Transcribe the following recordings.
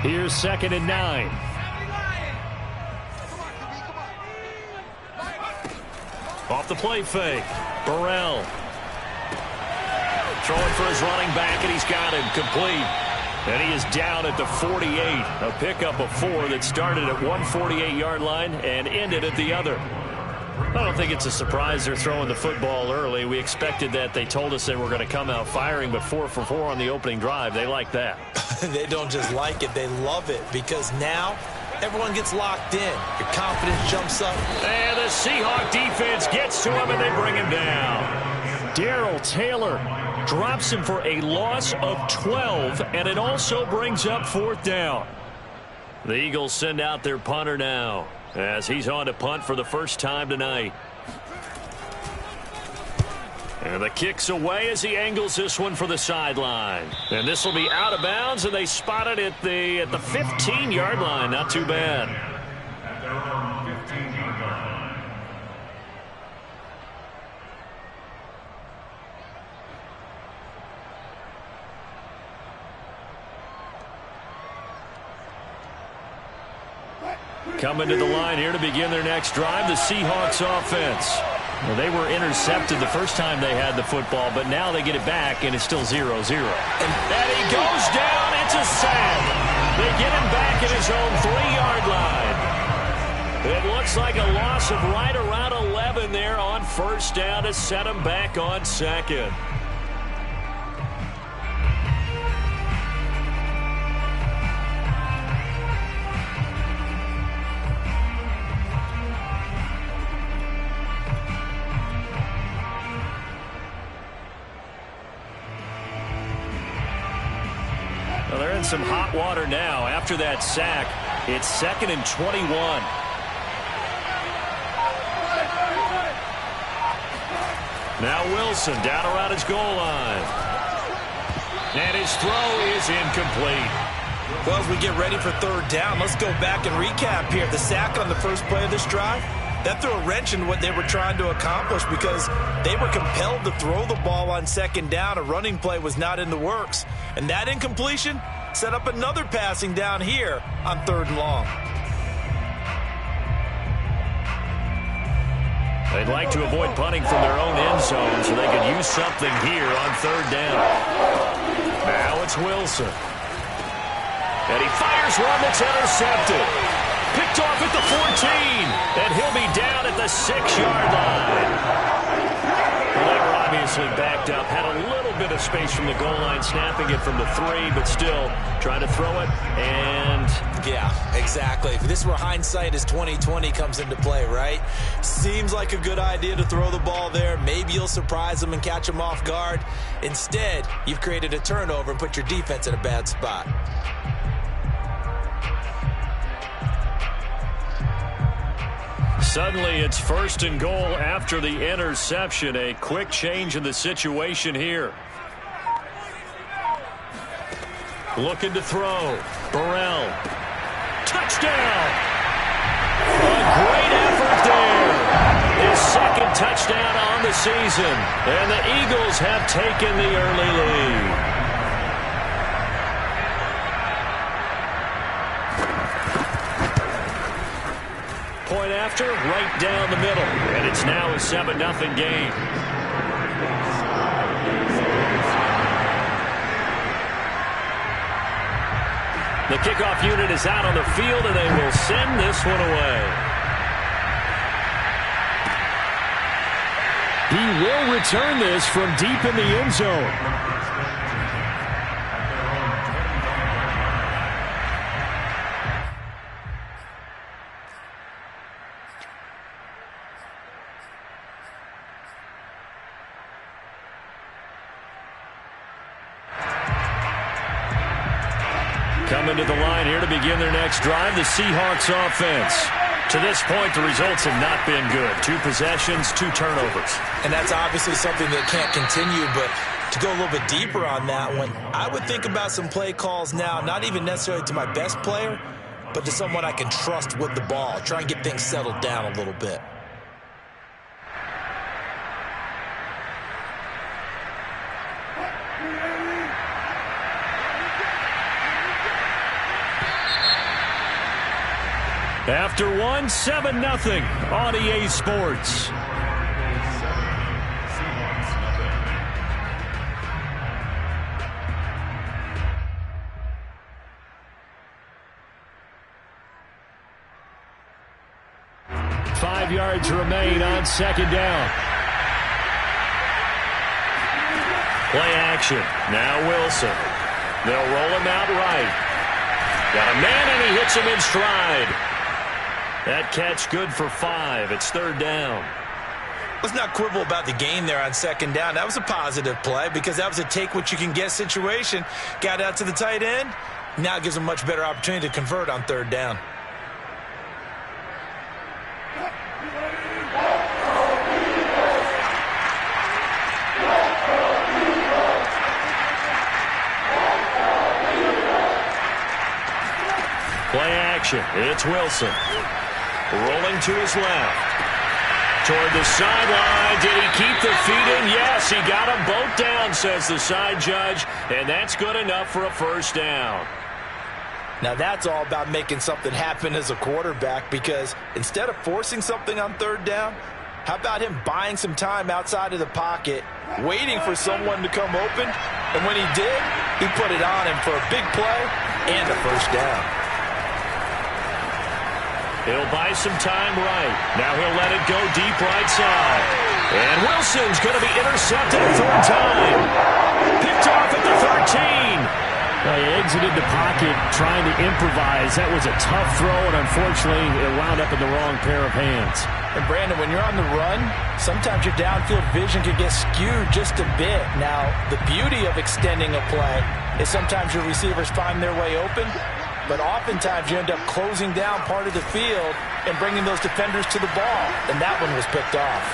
Here's 2nd and 9. Off the play fake. Burrell. Throwing for his running back, and he's got him complete. And he is down at the 48. A pickup of 4 that started at one 48-yard line and ended at the other. I don't think it's a surprise they're throwing the football early. We expected that. They told us they were going to come out firing, but 4 for 4 on the opening drive. They like that. They don't just like it, they love it, because now everyone gets locked in. Your confidence jumps up. And the Seahawk defense gets to him, and they bring him down. Darrell Taylor drops him for a loss of 12, and it also brings up 4th down. The Eagles send out their punter now, as he's on to punt for the first time tonight. And the kick's away as he angles this one for the sideline. And this will be out of bounds, and they spot it at the 15-yard line. Not too bad. Coming to the line here to begin their next drive, the Seahawks offense. Well, they were intercepted the first time they had the football, but now they get it back, and it's still 0-0. And he goes down. It's a sack. They get him back at his own 3-yard line. It looks like a loss of right around 11 there on 1st down to set him back on 2nd. Well, they're in some hot water now. After that sack, it's 2nd and 21. Now Wilson down around his goal line. And his throw is incomplete. Well, as we get ready for 3rd down, let's go back and recap here. The sack on the first play of this drive, that threw a wrench in what they were trying to accomplish, because they were compelled to throw the ball on 2nd down. A running play was not in the works. And that incompletion set up another passing down here on 3rd and long. They'd like to avoid punting from their own end zone, so they could use something here on 3rd down. Now it's Wilson. And he fires one that's intercepted. Picked off at the 14, and he'll be down at the 6-yard line. Well, they were obviously backed up, had a little bit of space from the goal line, snapping it from the 3, but still trying to throw it, and... Yeah, exactly. This is where hindsight is 20/20 comes into play, right? Seems like a good idea to throw the ball there. Maybe you'll surprise them and catch them off guard. Instead, you've created a turnover and put your defense in a bad spot. Suddenly, it's 1st and goal after the interception. A quick change in the situation here. Looking to throw. Burrell. Touchdown! A great effort there. His 2nd touchdown on the season. And the Eagles have taken the early lead. Point after, right down the middle. And it's now a 7-0 game. The kickoff unit is out on the field, and they will send this one away. He will return this from deep in the end zone. Coming to the line here to begin their next drive, the Seahawks offense. To this point, the results have not been good. 2 possessions, 2 turnovers. And that's obviously something that can't continue, but to go a little bit deeper on that one, I would think about some play calls now, not even necessarily to my best player, but to someone I can trust with the ball. Try and get things settled down a little bit. After one, 7-0 on EA Sports. Five yards remain on second down. Play action. Now Wilson. They'll roll him out right. Got a man, and he hits him in stride. That catch good for 5. It's third down. Let's not quibble about the gain there on second down. That was a positive play because that was a take-what-you-can-get situation. Got out to the tight end. Now it gives him a much better opportunity to convert on third down. Play action. It's Wilson. Rolling to his left. Toward the sideline. Did he keep the feet in? Yes, he got them both down, says the side judge. And that's good enough for a first down. Now that's all about making something happen as a quarterback, because instead of forcing something on third down, how about him buying some time outside of the pocket, waiting for someone to come open, and when he did, he put it on him for a big play and a first down. He'll buy some time right. Now he'll let it go deep right side. And Wilson's going to be intercepted a third time. Picked off at the 13. Well, he exited the pocket trying to improvise. That was a tough throw, and unfortunately, it wound up in the wrong pair of hands. And Brandon, when you're on the run, sometimes your downfield vision can get skewed just a bit. Now, the beauty of extending a play is sometimes your receivers find their way open, but oftentimes you end up closing down part of the field and bringing those defenders to the ball. And that one was picked off.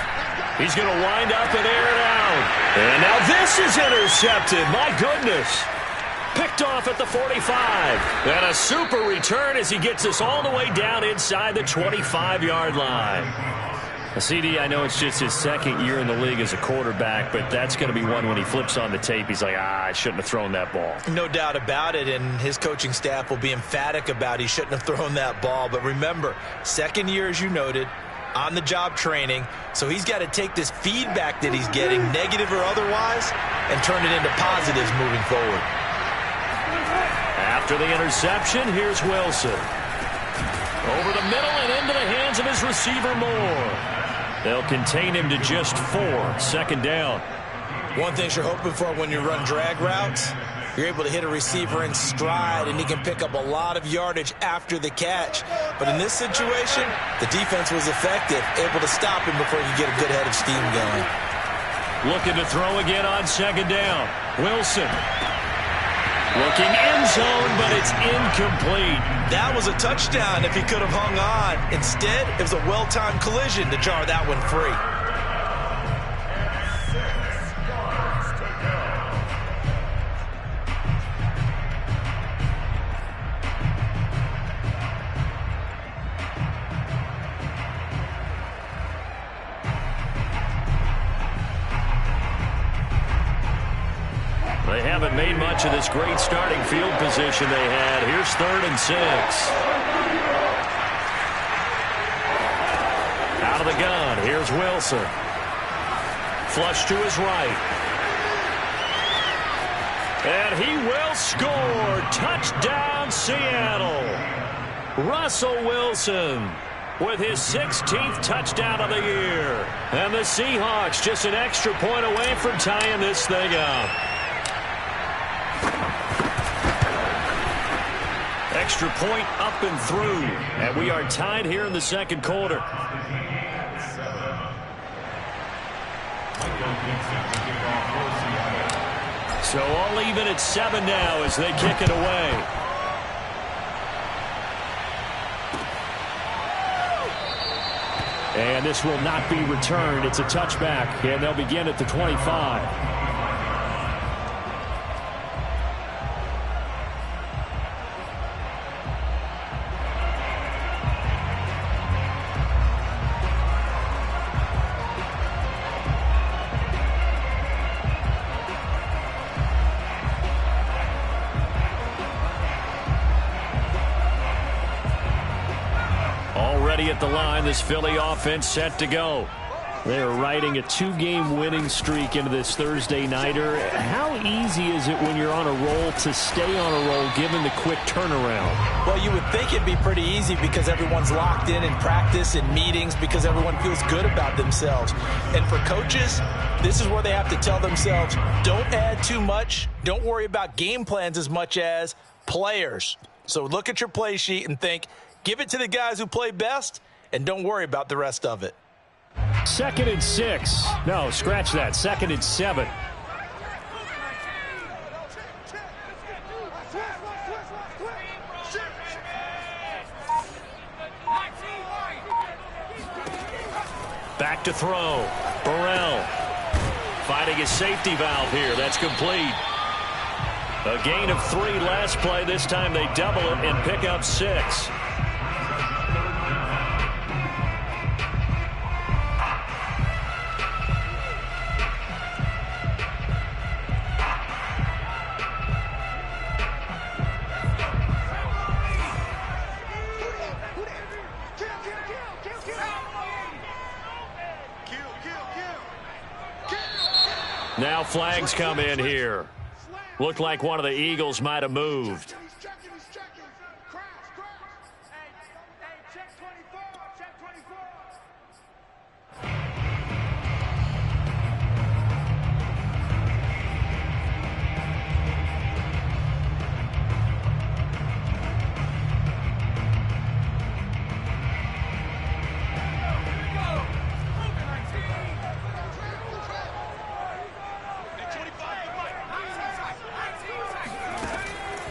He's going to wind up and air it out. And now this is intercepted. My goodness. Picked off at the 45. And a super return as he gets us all the way down inside the 25-yard line. CD, I know it's just his second year in the league as a quarterback, but that's going to be one when he flips on the tape. He's like, I shouldn't have thrown that ball. No doubt about it, and his coaching staff will be emphatic about he shouldn't have thrown that ball. But remember, second year, as you noted, on-the-job training, so he's got to take this feedback that he's getting, negative or otherwise, and turn it into positives moving forward. After the interception, here's Wilson. Over the middle and into the hands of his receiver Moore. They'll contain him to just 4. Second down. One thing you're hoping for when you run drag routes, you're able to hit a receiver in stride, and he can pick up a lot of yardage after the catch. But in this situation, the defense was effective, able to stop him before he could get a good head of steam going. Looking to throw again on second down. Wilson. Looking end zone, but it's incomplete. That was a touchdown if he could have hung on. Instead, it was a well-timed collision to jar that one free. They haven't made much of this great starting field position they had. Here's 3rd and 6. Out of the gun. Here's Wilson. Flush to his right. And he will score. Touchdown, Seattle. Russell Wilson with his 16th touchdown of the year. And the Seahawks just an extra point away from tying this thing up. Extra point up and through. And we are tied here in the second quarter. So all even at 7 now as they kick it away. And this will not be returned. It's a touchback, and they'll begin at the 25. at the line. This Philly offense set to go. They're riding a 2-game winning streak into this Thursday nighter. How easy is it when you're on a roll to stay on a roll given the quick turnaround? Well, you would think it'd be pretty easy because everyone's locked in practice and meetings because everyone feels good about themselves. And for coaches, this is where they have to tell themselves, don't add too much. Don't worry about game plans as much as players. So look at your play sheet and think, give it to the guys who play best and don't worry about the rest of it. 2nd and 6. No, scratch that. 2nd and 7. Back to throw. Burrell finding his safety valve here. That's complete. A gain of 3 last play. This time they double it and pick up 6. Now flags come in here. Looked like one of the Eagles might have moved.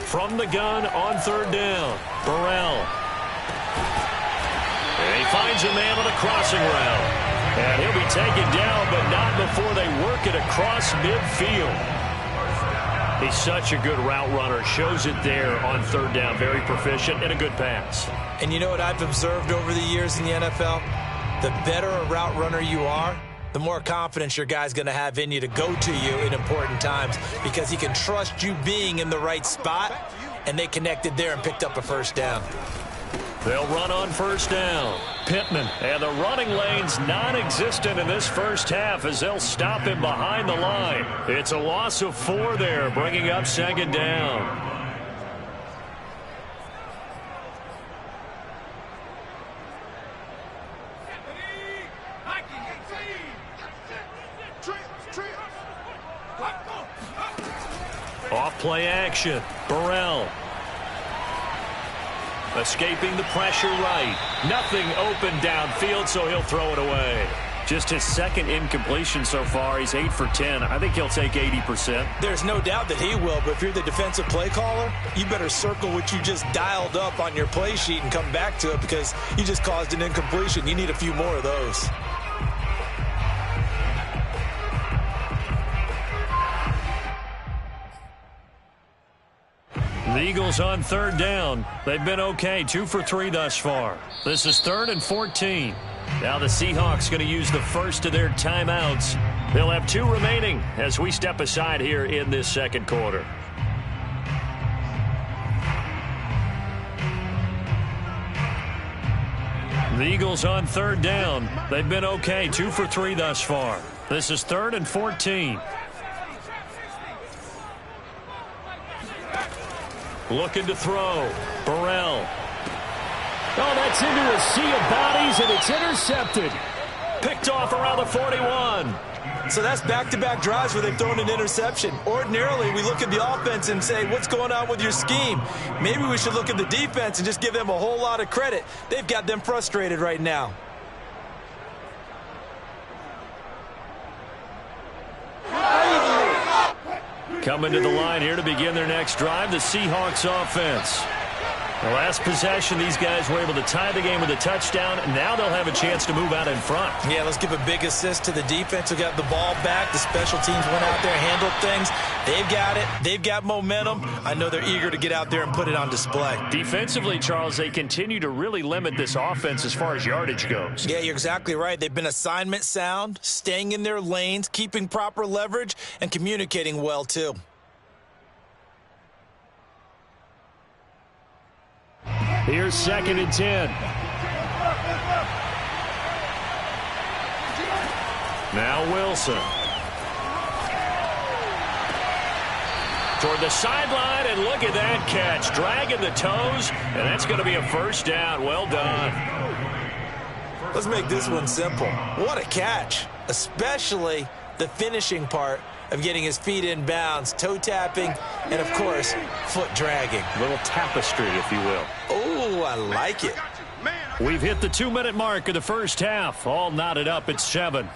From the gun on 3rd down, Burrell. And he finds a man on a crossing route. And he'll be taken down, but not before they work it across midfield. He's such a good route runner. Shows it there on 3rd down. Very proficient and a good pass. And you know what I've observed over the years in the NFL? The better a route runner you are, the more confidence your guy's going to have in you to go to you in important times because he can trust you being in the right spot, and they connected there and picked up a 1st down. They'll run on 1st down. Pittman, and the running lane's non-existent in this first half as they'll stop him behind the line. It's a loss of 4 there, bringing up 2nd down. Off play action. Burrell. Escaping the pressure right. Nothing open downfield, so he'll throw it away. Just his 2nd incompletion so far. He's 8 for 10. I think he'll take 80%. There's no doubt that he will, but if you're the defensive play caller, you better circle what you just dialed up on your play sheet and come back to it because you just caused an incompletion. You need a few more of those. The Eagles on 3rd down. They've been okay, 2 for 3 thus far. This is 3rd and 14. Now the Seahawks going to use the first of their timeouts. They'll have 2 remaining as we step aside here in this 2nd quarter. The Eagles on 3rd down. They've been okay, 2 for 3 thus far. This is 3rd and 14. Looking to throw. Burrell. Oh, that's into a sea of bodies, and it's intercepted. Picked off around the 41. So that's back-to-back drives where they've thrown an interception. Ordinarily, we look at the offense and say, what's going on with your scheme? Maybe we should look at the defense and just give them a whole lot of credit. They've got them frustrated right now. Coming to the line here to begin their next drive, the Seahawks offense. The last possession, these guys were able to tie the game with a touchdown. Now they'll have a chance to move out in front. Yeah, let's give a big assist to the defense who got the ball back. The special teams went out there, handled things. They've got it. They've got momentum. I know they're eager to get out there and put it on display. Defensively, Charles, they continue to really limit this offense as far as yardage goes. Yeah, you're exactly right. They've been assignment sound, staying in their lanes, keeping proper leverage, and communicating well, too. Here's 2nd and 10. Now Wilson. Toward the sideline, and look at that catch. Dragging the toes, and that's going to be a first down. Well done. Let's make this one simple. What a catch, especially the finishing part of getting his feet in bounds, toe tapping, and, of course, foot dragging. A little tapestry, if you will. Oh, I like it. We've hit the 2-minute mark of the first half. All knotted up at 7.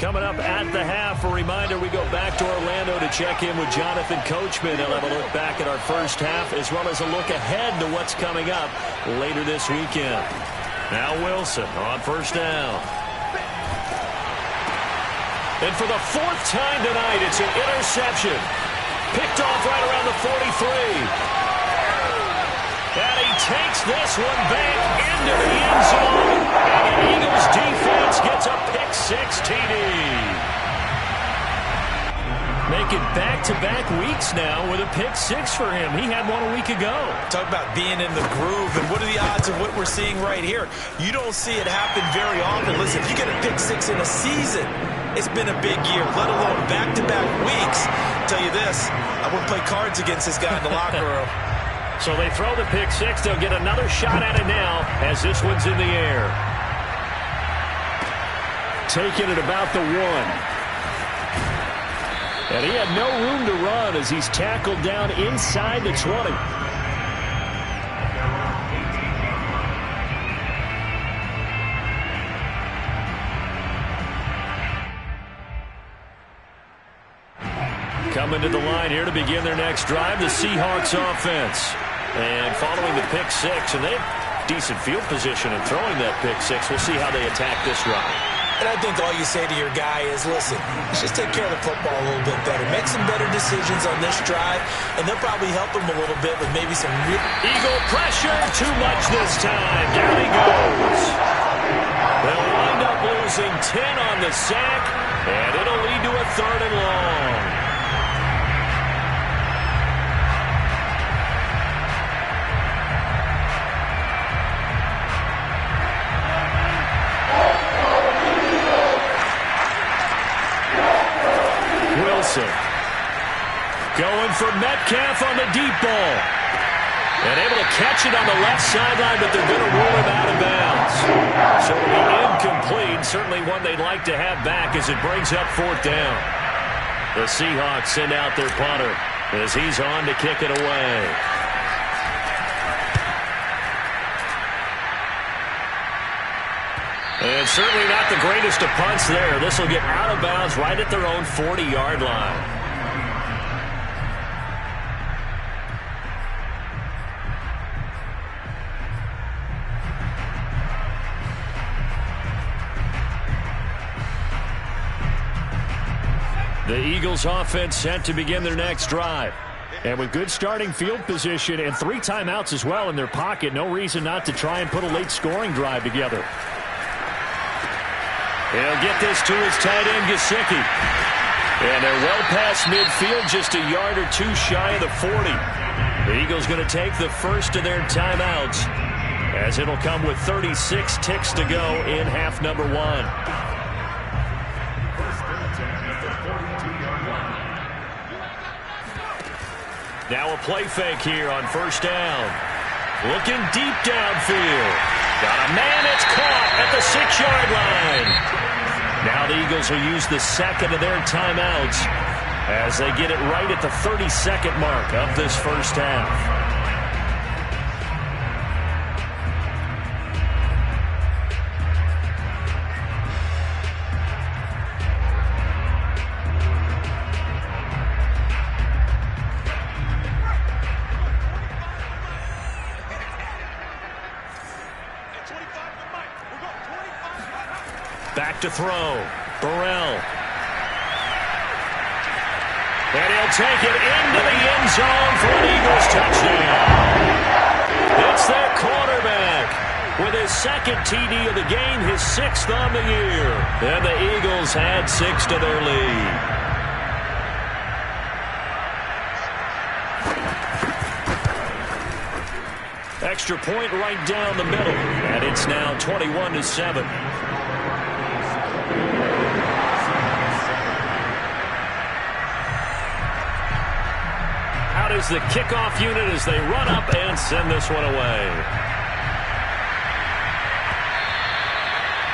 Coming up at the half, a reminder, we go back to Orlando to check in with Jonathan Coachman. He'll have a look back at our first half as well as a look ahead to what's coming up later this weekend. Now Wilson on first down. And for the 4th time tonight, it's an interception. Picked off right around the 43. And he takes this one back into the end zone. And the Eagles defense gets a pick-6 TD. Making back-to-back weeks now with a pick-6 for him. He had one a week ago. Talk about being in the groove, and what are the odds of what we're seeing right here? You don't see it happen very often. Listen, if you get a pick-6 in a season, it's been a big year, let alone back-to-back weeks. I'll tell you this, I wouldn't play cards against this guy in the locker room. So they throw the pick-6. They'll get another shot at it now as this one's in the air. Taking it about the 1. And he had no room to run as he's tackled down inside the 20. Coming to the line here to begin their next drive, the Seahawks offense. And following the pick-6, and they have decent field position in throwing that pick-6. We'll see how they attack this drive. And I think all you say to your guy is, listen, let's just take care of the football a little bit better. Make some better decisions on this drive, and they'll probably help him a little bit with maybe some real... Eagle pressure, too much this time. Down he goes. They'll wind up losing 10 on the sack, and it'll lead to a 3rd and long. Going for Metcalf on the deep ball. And able to catch it on the left sideline, but they're going to rule him out of bounds. So it'll be incomplete. Certainly one they'd like to have back as it brings up 4th down. The Seahawks send out their punter as he's on to kick it away. And certainly not the greatest of punts there. This will get out of bounds right at their own 40-yard line. The Eagles offense set to begin their next drive. And with good starting field position and 3 timeouts as well in their pocket, no reason not to try and put a late scoring drive together. He'll get this to his tight end, Gesicki. And they're well past midfield, just a yard or 2 shy of the 40. The Eagles going to take the first of their timeouts as it'll come with 36 ticks to go in half number 1. Now a play fake here on first down. Looking deep downfield. Got a man, it's caught at the 6-yard line. Now the Eagles will use the second of their timeouts as they get it right at the 32nd mark of this first half. Back to throw. Burrell. And he'll take it into the end zone for an Eagles touchdown. It's their quarterback. with his second TD of the game, his 6th on the year. And the Eagles add 6 to their lead. Extra point right down the middle, and it's now 21-7. Out is the kickoff unit as they run up and send this one away.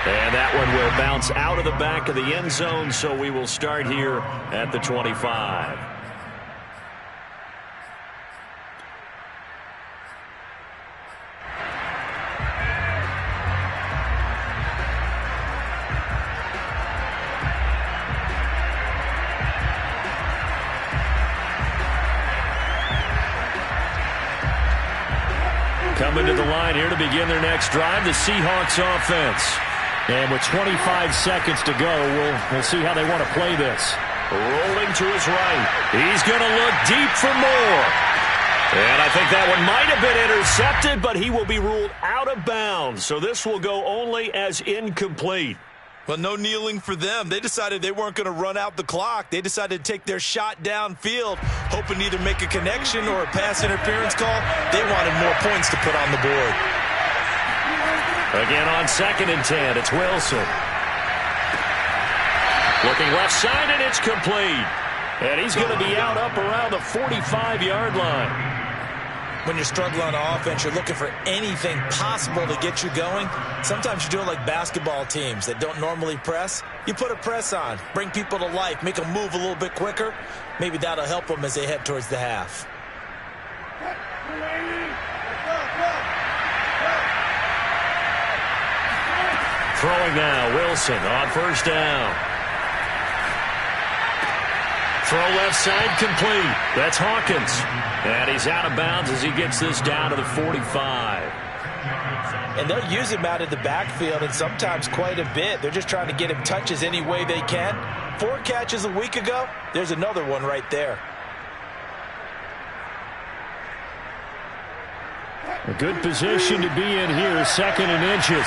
And that one will bounce out of the back of the end zone, so we will start here at the 25. Coming to the line here to begin their next drive, the Seahawks offense. And with 25 seconds to go, we'll see how they want to play this. Rolling to his right. He's going to look deep for more. And I think that one might have been intercepted, but he will be ruled out of bounds. So this will go only as incomplete. Well, no kneeling for them. They decided they weren't going to run out the clock. They decided to take their shot downfield, hoping to either make a connection or a pass interference call. They wanted more points to put on the board. Again on 2nd and 10, it's Wilson. Looking left side, and it's complete. And he's going to be out up around the 45-yard line. When you're struggling on offense, you're looking for anything possible to get you going. Sometimes you do it like basketball teams that don't normally press. You put a press on, bring people to life, make them move a little bit quicker. Maybe that'll help them as they head towards the half. Throwing now, Wilson on 1st down. Throw left side complete. That's Hawkins. And he's out of bounds as he gets this down to the 45. And they'll use him out of the backfield, and sometimes quite a bit. They're just trying to get him touches any way they can. 4 catches a week ago. There's another one right there. A good position to be in here, 2nd and inches.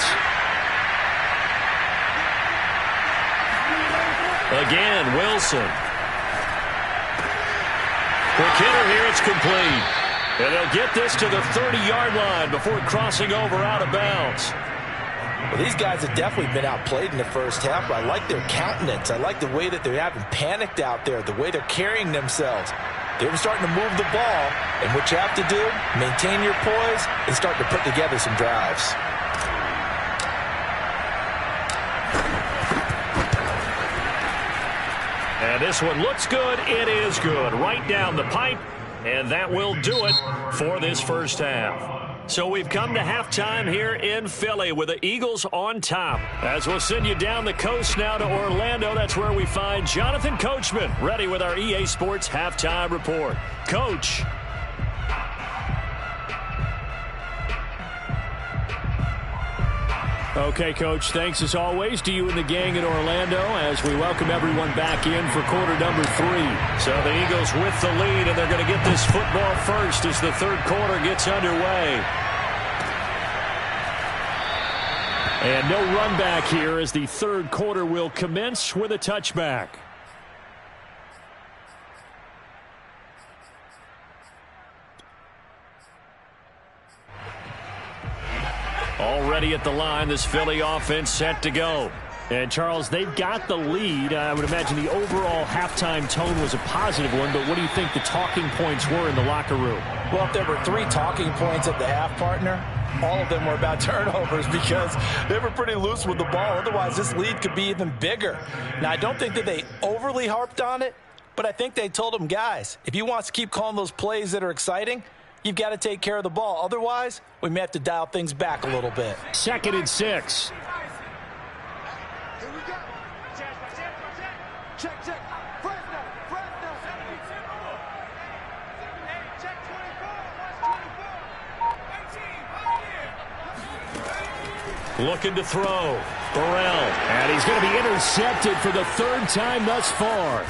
Again, Wilson. Quick hitter here, it's complete. And they'll get this to the 30-yard line before crossing over out of bounds. Well, these guys have definitely been outplayed in the first half, but I like their countenance. I like the way that they haven't panicked out there, the way they're carrying themselves. They're starting to move the ball, and what you have to do, maintain your poise and start to put together some drives. And this one looks good. It is good. Right down the pipe. And that will do it for this first half. So we've come to halftime here in Philly with the Eagles on top. As we'll send you down the coast now to Orlando, that's where we find Jonathan Coachman ready with our EA Sports Halftime Report. Coach. Okay, Coach, thanks as always to you and the gang in Orlando as we welcome everyone back in for quarter number 3. So the Eagles with the lead, and they're going to get this football first as the third quarter gets underway. And no run back here as the third quarter will commence with a touchback. Already at the line, this Philly offense set to go. And, Charles, they've got the lead. I would imagine the overall halftime tone was a positive one, but what do you think the talking points were in the locker room? Well, if there were 3 talking points at the half, partner, all of them were about turnovers because they were pretty loose with the ball. Otherwise, this lead could be even bigger. Now, I don't think that they overly harped on it, but I think they told them, guys, if you want to keep calling those plays that are exciting, you've got to take care of the ball. Otherwise, we may have to dial things back a little bit. 2nd and 6. Looking to throw. Burrell. And he's going to be intercepted for the 3rd time thus far.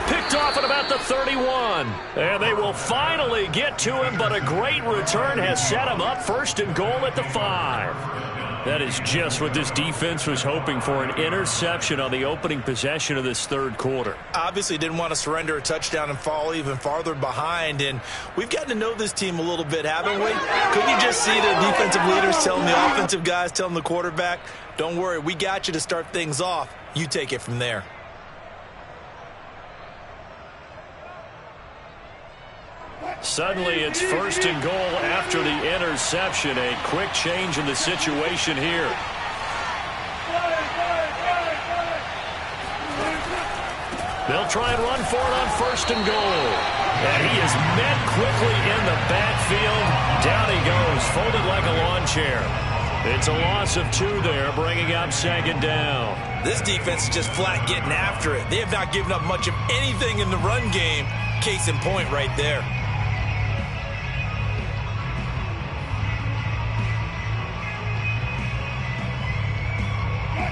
Picked off at about the 31. And they will finally get to him, but a great return has set him up first and goal at the 5. That is just what this defense was hoping for, an interception on the opening possession of this third quarter. Obviously didn't want to surrender a touchdown and fall even farther behind, and we've gotten to know this team a little bit, haven't we? Couldn't you just see the defensive leaders telling the offensive guys, telling the quarterback, don't worry, we got you to start things off. You take it from there. Suddenly it's first and goal after the interception. A quick change in the situation here. They'll try and run for it on first and goal. And he is met quickly in the backfield. Down he goes, folded like a lawn chair. It's a loss of 2 there, bringing up second down. This defense is just flat getting after it. They have not given up much of anything in the run game. Case in point right there.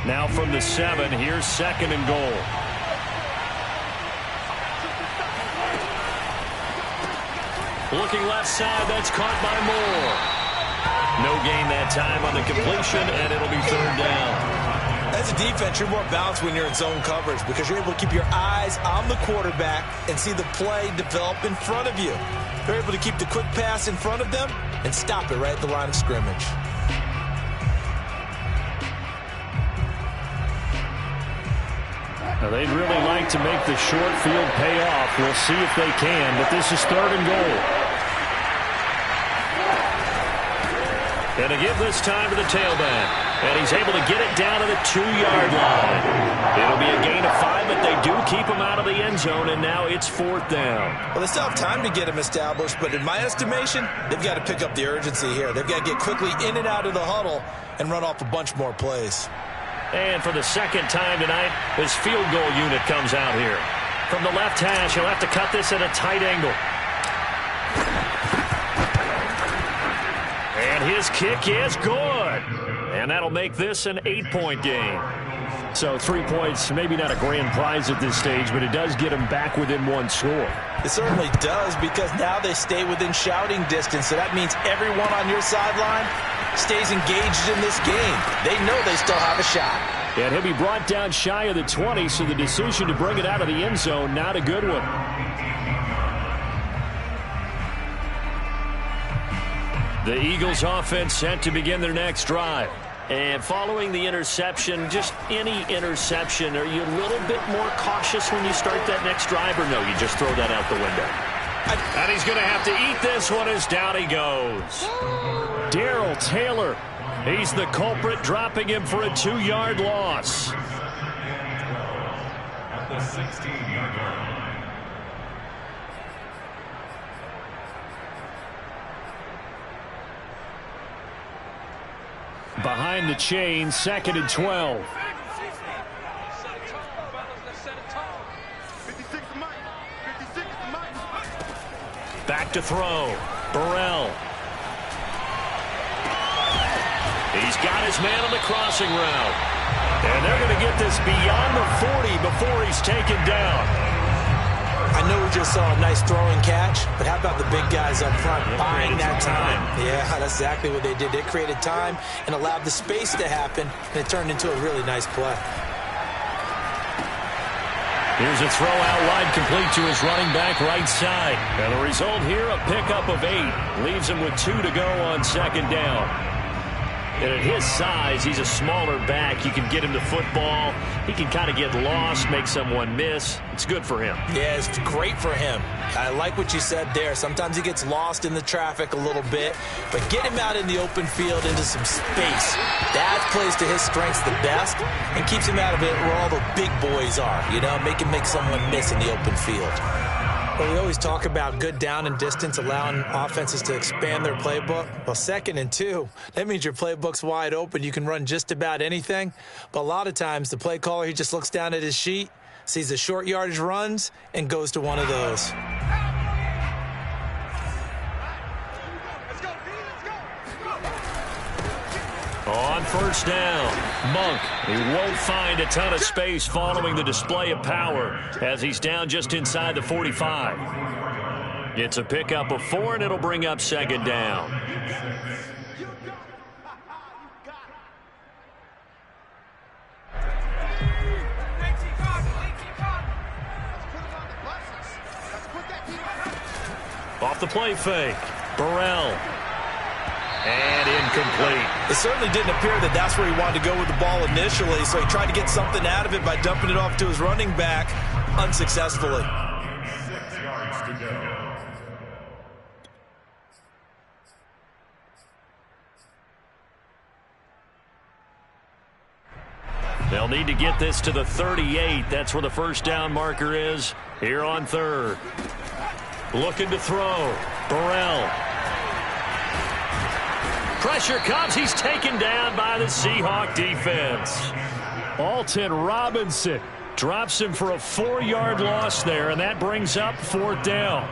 Now from the 7, here's second and goal. Looking left side, that's caught by Moore. No gain that time on the completion, and it'll be third down. As a defense, you're more balanced when you're in zone coverage because you're able to keep your eyes on the quarterback and see the play develop in front of you. You're able to keep the quick pass in front of them and stop it right at the line of scrimmage. Now they'd really like to make the short field pay off. We'll see if they can, but this is third and goal. And to give this time to the tailback. And he's able to get it down to the 2-yard line. It'll be a gain of 5, but they do keep him out of the end zone, and now it's fourth down. Well, they still have time to get him established, but in my estimation, they've got to pick up the urgency here. They've got to get quickly in and out of the huddle and run off a bunch more plays. And for the second time tonight, his field goal unit comes out here. From the left hash, he'll have to cut this at a tight angle. And his kick is good. And that'll make this an 8-point game. So 3 points, maybe not a grand prize at this stage, but it does get them back within 1 score. It certainly does, because now they stay within shouting distance. So that means everyone on your sideline stays engaged in this game. They know they still have a shot. And he'll be brought down shy of the 20, so the decision to bring it out of the end zone, not a good one. The Eagles offense set to begin their next drive. And following the interception, just any interception, are you a little bit more cautious when you start that next drive, or no, you just throw that out the window? And he's going to have to eat this one as down he goes. Darrell Taylor, he's the culprit, dropping him for a 2-yard loss. At the 16-yard line. Behind the chain, second and 12. Back to throw. Burrell. He's got his man on the crossing route. And they're going to get this beyond the 40 before he's taken down. I know we just saw a nice throwing catch, but how about the big guys up front buying that time? Yeah, that's exactly what they did. They created time and allowed the space to happen, and it turned into a really nice play. Here's a throw out wide, complete to his running back right side. And the result here, a pickup of 8. Leaves him with 2 to go on second down. And at his size, he's a smaller back. You can get him the football. He can kind of get lost, make someone miss. It's good for him. Yeah, it's great for him. I like what you said there. Sometimes he gets lost in the traffic a little bit, but get him out in the open field into some space. That plays to his strengths the best and keeps him out of it where all the big boys are, you know, make him make someone miss in the open field. Well, we always talk about good down and distance, allowing offenses to expand their playbook. Well, second and 2, that means your playbook's wide open. You can run just about anything. But a lot of times, the play caller, he just looks down at his sheet, sees the short yardage runs, and goes to one of those. On first down, Monk. He won't find a ton of space following the display of power as he's down just inside the 45. It's a pickup of 4, and it'll bring up second down. Off the play fake, Burrell. And incomplete. It certainly didn't appear that that's where he wanted to go with the ball initially, so he tried to get something out of it by dumping it off to his running back unsuccessfully. 6 yards to go. They'll need to get this to the 38. That's where the first down marker is here on third. Looking to throw. Burrell. Pressure comes. He's taken down by the Seahawk defense. Alton Robinson drops him for a 4-yard loss there, and that brings up fourth down.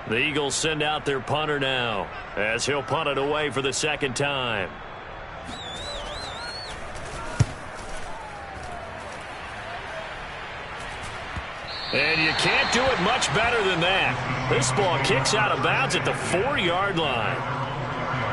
The Eagles send out their punter now as he'll punt it away for the second time. And you can't do it much better than that. This ball kicks out of bounds at the 4-yard line.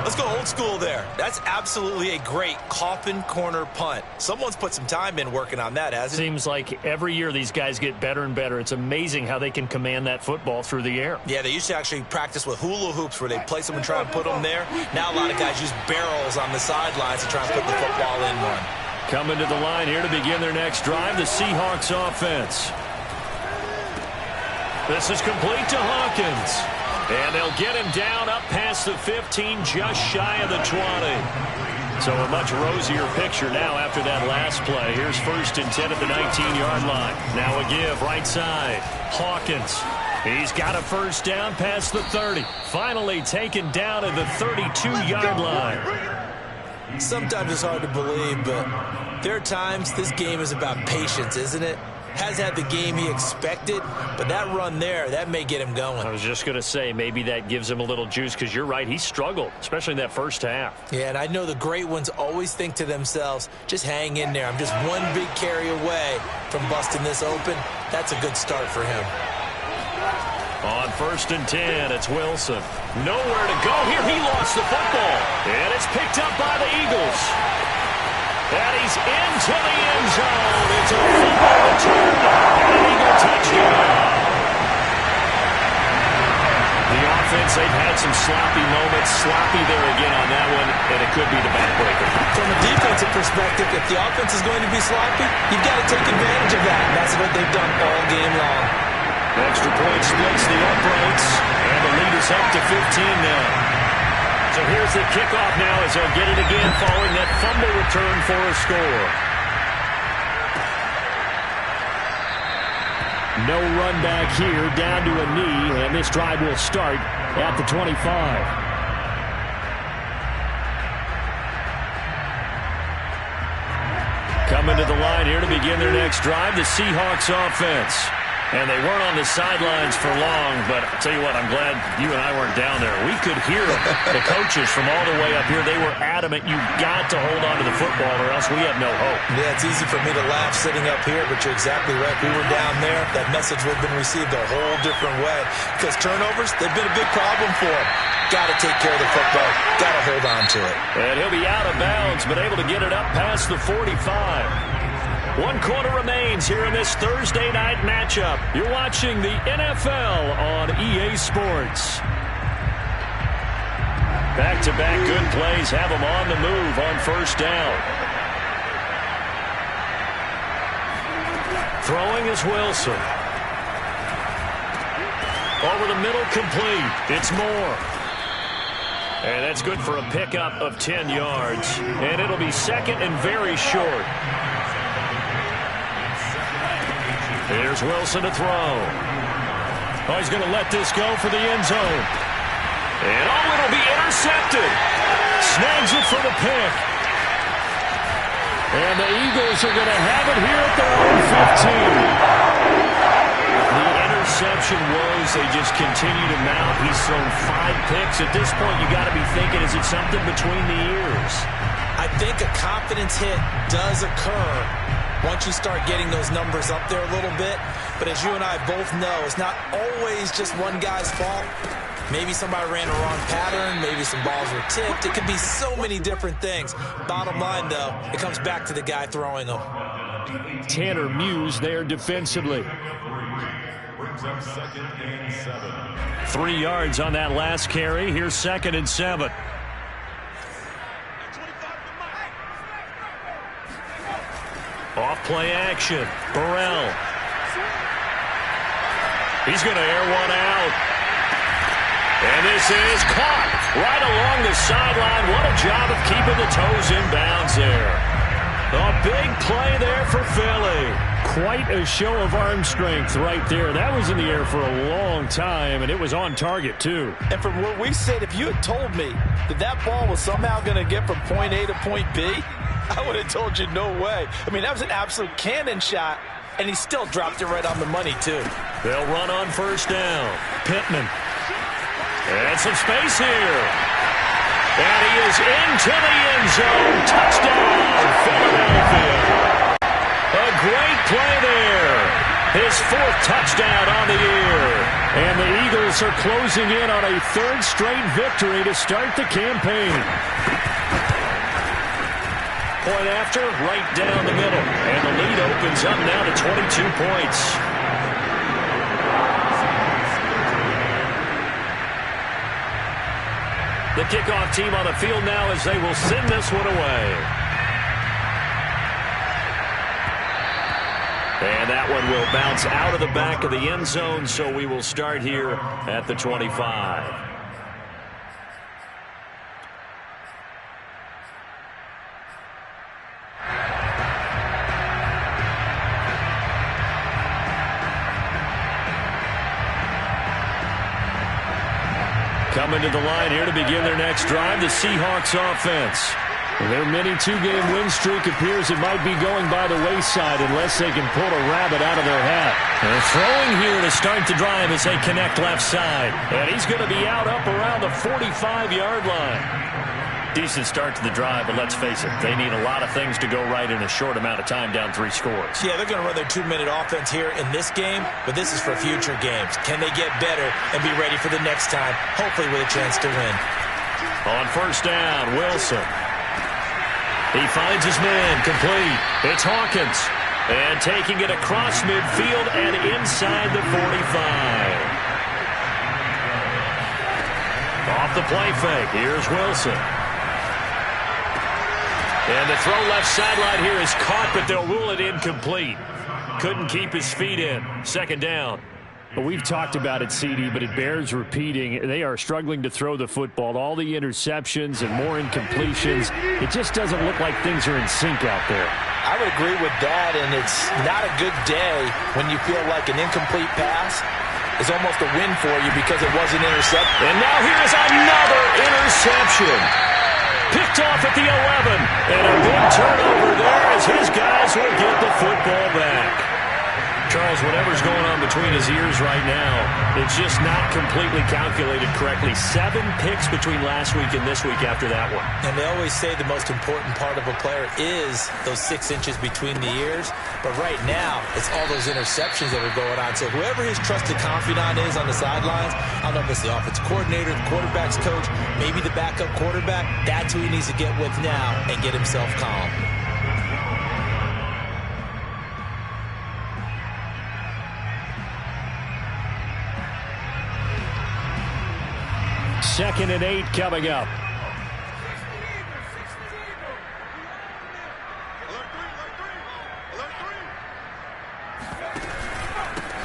Let's go old school there. That's absolutely a great coffin corner punt. Someone's put some time in working on that, hasn't it? Seems like every year these guys get better and better. It's amazing how they can command that football through the air. Yeah, they used to actually practice with hula hoops where they place them and try and put them there. Now a lot of guys use barrels on the sidelines to try and put the football in one. Coming to the line here to begin their next drive, the Seahawks offense. This is complete to Hawkins. And they'll get him down up past the 15, just shy of the 20. So a much rosier picture now after that last play. Here's first and 10 at the 19-yard line. Now a give, right side. Hawkins. He's got a first down past the 30. Finally taken down at the 32-yard line. Sometimes it's hard to believe, but there are times this game is about patience, isn't it? Has had the game he expected, but that run there, that may get him going. I was just going to say, maybe that gives him a little juice, because you're right, he struggled, especially in that first half. Yeah, and I know the great ones always think to themselves, just hang in there. I'm just one big carry away from busting this open. That's a good start for him. On first and 10, it's Wilson. Nowhere to go here. He lost the football, and it's picked up by the Eagles. And he's into the end zone. It's a fumble return and an Eagle touchdown. The offense, they've had some sloppy moments. Sloppy there again on that one, and it could be the backbreaker. From a defensive perspective, if the offense is going to be sloppy, you've got to take advantage of that. And that's what they've done all game long. Extra point splits the uprights, and the lead is up to 15 now. So here's the kickoff now as they'll get it again following that fumble return for a score. No run back here, down to a knee, and this drive will start at the 25. Coming to the line here to begin their next drive, the Seahawks offense. And they weren't on the sidelines for long, but I'll tell you what, I'm glad you and I weren't down there. We could hear the coaches from all the way up here. They were adamant, you've got to hold on to the football or else we have no hope. Yeah, it's easy for me to laugh sitting up here, but you're exactly right. We were down there. That message would have been received a whole different way. Because turnovers, they've been a big problem for them. Got to take care of the football. Got to hold on to it. And he'll be out of bounds, but able to get it up past the 45. 1 quarter remains here in this Thursday night matchup. You're watching the NFL on EA Sports. Back-to-back good plays have them on the move on first down. Throwing is Wilson. Over the middle, complete. It's Moore. And that's good for a pickup of 10 yards. And it'll be second and very short. Here's Wilson to throw. Oh, he's going to let this go for the end zone. And oh, it'll be intercepted. Snags it for the pick. And the Eagles are going to have it here at their own 15. The interception woes, they just continue to mount. He's thrown 5 picks. At this point, you got to be thinking, is it something between the ears? I think a confidence hit does occur once you start getting those numbers up there a little bit. But as you and I both know, it's not always just one guy's fault. Maybe somebody ran a wrong pattern. Maybe some balls were tipped. It could be so many different things. Bottom line, though, it comes back to the guy throwing them. Tanner Muse there defensively. Brings up 2nd and 7. 3 yards on that last carry. Here's 2nd and 7. Off play action. Burrell. He's going to air one out. And this is caught right along the sideline. What a job of keeping the toes in bounds there. A big play there for Philly. Quite a show of arm strength right there. That was in the air for a long time, and it was on target, too. And from where we sit, if you had told me that that ball was somehow going to get from point A to point B, I would have told you no way. I mean, that was an absolute cannon shot, and he still dropped it right on the money, too. They'll run on first down. Pittman. And some space here. And he is into the end zone. Touchdown, Philadelphia. A great play there. His 4th touchdown on the year. And the Eagles are closing in on a 3rd straight victory to start the campaign. Point after, right down the middle. And the lead opens up now to 22 points. The kickoff team on the field now as they will send this one away. And that one will bounce out of the back of the end zone, so we will start here at the 25. Coming to the line here to begin their next drive, the Seahawks offense. Their mini 2-game win streak appears it might be going by the wayside unless they can pull a rabbit out of their hat. They're throwing here to start the drive as they connect left side. And he's going to be out up around the 45-yard line. Decent start to the drive, but let's face it, they need a lot of things to go right in a short amount of time down 3 scores. Yeah, they're going to run their 2-minute offense here in this game, but this is for future games. Can they get better and be ready for the next time, hopefully with a chance to win? On first down, Wilson. He finds his man, complete. It's Hawkins. And taking it across midfield and inside the 45. Off the play fake, here's Wilson. And the throw left sideline here is caught, but they'll rule it incomplete. Couldn't keep his feet in. 2nd down. Well, we've talked about it, CD, but it bears repeating. They are struggling to throw the football. All the interceptions and more incompletions. It just doesn't look like things are in sync out there. I would agree with that, and it's not a good day when you feel like an incomplete pass is almost a win for you because it wasn't intercepted. And now here's another interception. Picked off at the 11. And a big turnover there as his guys will get the football back. Charles, whatever's going on between his ears right now, it's just not completely calculated correctly. 7 picks between last week and this week after that one. And they always say the most important part of a player is those 6 inches between the ears. But right now, it's all those interceptions that are going on. So whoever his trusted confidant is on the sidelines, I don't know if it's the offensive coordinator, the quarterback's coach, maybe the backup quarterback, that's who he needs to get with now and get himself calm. Second and 8 coming up.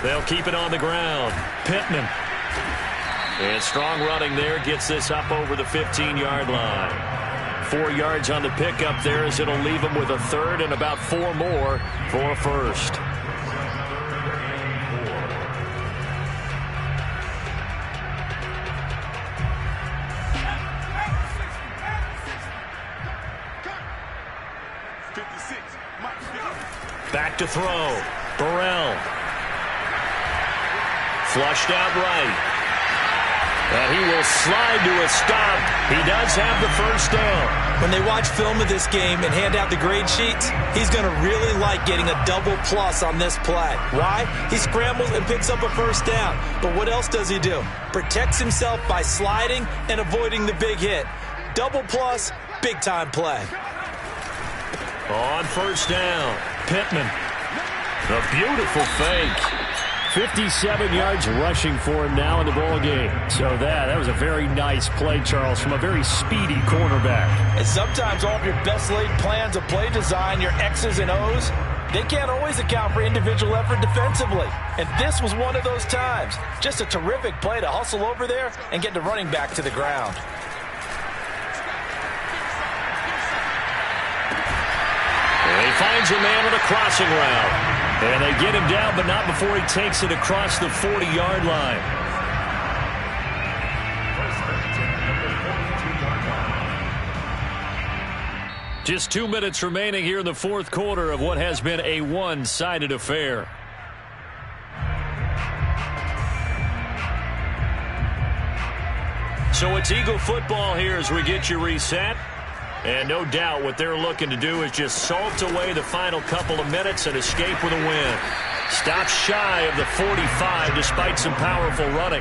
They'll keep it on the ground. Pittman. And strong running there gets this up over the 15-yard line. 4 yards on the pickup there as it'll leave them with a 3rd and about 4 more for a 1st. Back to throw. Burrell. Flushed out right. And he will slide to a stop. He does have the first down. When they watch film of this game and hand out the grade sheets, he's going to really like getting a double plus on this play. Why? He scrambles and picks up a first down. But what else does he do? Protects himself by sliding and avoiding the big hit. Double plus, big-time play. On first down, Pittman. The beautiful fake. 57 yards rushing for him now in the ball game. So that was a very nice play, Charles, from a very speedy cornerback. And sometimes all of your best laid plans of play design, your X's and O's, they can't always account for individual effort defensively. And this was one of those times. Just a terrific play to hustle over there and get the running back to the ground. And he finds a man on a crossing route. And they get him down, but not before he takes it across the 40-yard line. Just 2 minutes remaining here in the fourth quarter of what has been a one-sided affair. So it's Eagle football here as we get you reset. And no doubt what they're looking to do is just salt away the final couple of minutes and escape with a win. Stops shy of the 45 despite some powerful running.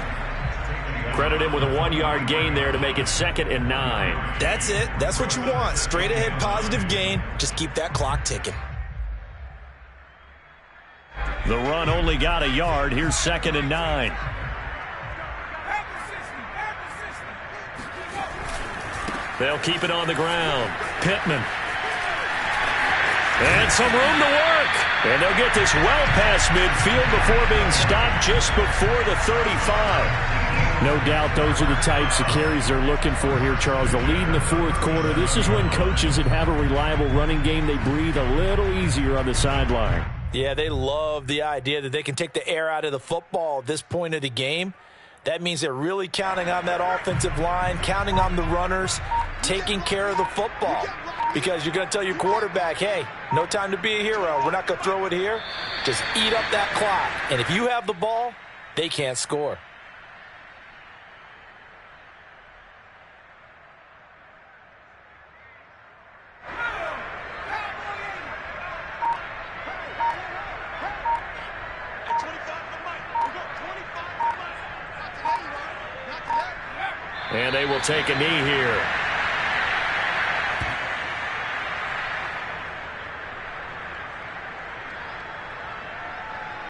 Credit him with a 1-yard gain there to make it 2nd and 9. That's it. That's what you want. Straight ahead positive gain. Just keep that clock ticking. The run only got a yard. Here's 2nd and 9. They'll keep it on the ground. Pittman. And some room to work. And they'll get this well past midfield before being stopped just before the 35. No doubt those are the types of carries they're looking for here, Charles. The lead in the fourth quarter. This is when coaches that have a reliable running game, they breathe a little easier on the sideline. Yeah, they love the idea that they can take the air out of the football at this point of the game. That means they're really counting on that offensive line, counting on the runners, taking care of the football. Because you're going to tell your quarterback, hey, no time to be a hero. We're not going to throw it here. Just eat up that clock. And if you have the ball, they can't score. And they will take a knee here.